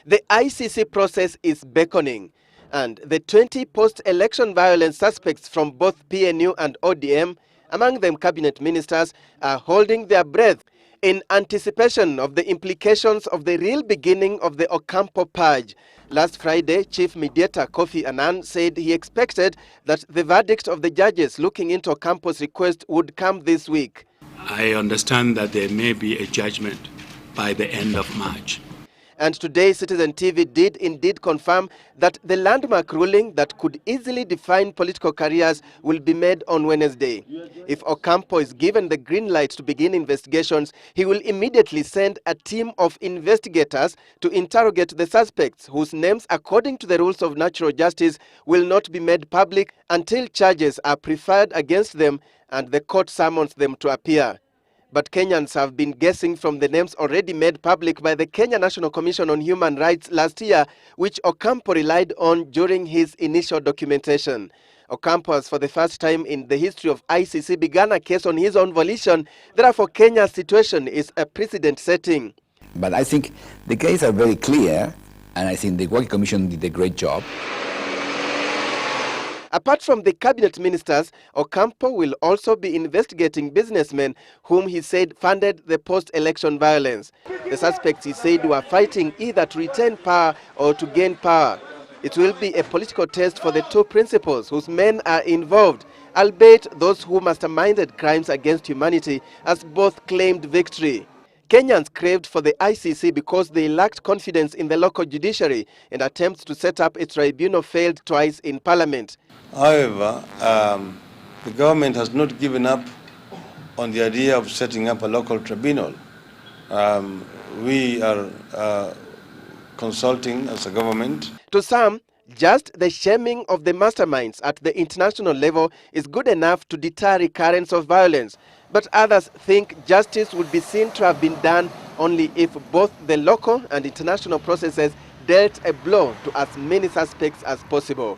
The ICC process is beckoning, and the 20 post-election violence suspects from both PNU and ODM, among them cabinet ministers, are holding their breath in anticipation of the implications of the real beginning of the Ocampo purge. Last Friday, Chief Mediator Kofi Annan said he expected that the verdict of the judges looking into Ocampo's request would come this week. I understand that there may be a judgment by the end of March. And today, Citizen TV did indeed confirm that the landmark ruling that could easily define political careers will be made on Wednesday. If Ocampo is given the green light to begin investigations, he will immediately send a team of investigators to interrogate the suspects, whose names, according to the rules of natural justice, will not be made public until charges are preferred against them and the court summons them to appear. But Kenyans have been guessing from the names already made public by the Kenya National Commission on Human Rights last year, which Ocampo relied on during his initial documentation. Ocampo has, for the first time in the history of ICC, begun a case on his own volition. Therefore, Kenya's situation is a precedent setting. But I think the cases are very clear, and I think the Waki Commission did a great job. Apart from the cabinet ministers, Ocampo will also be investigating businessmen whom he said funded the post-election violence. The suspects, he said, were fighting either to retain power or to gain power. It will be a political test for the two principals whose men are involved, albeit those who masterminded crimes against humanity, as both claimed victory. Kenyans craved for the ICC because they lacked confidence in the local judiciary, and attempts to set up a tribunal failed twice in parliament. However, the government has not given up on the idea of setting up a local tribunal. We are consulting as a government. To some, just the shaming of the masterminds at the international level is good enough to deter recurrence of violence. But others think justice would be seen to have been done only if both the local and international processes dealt a blow to as many suspects as possible.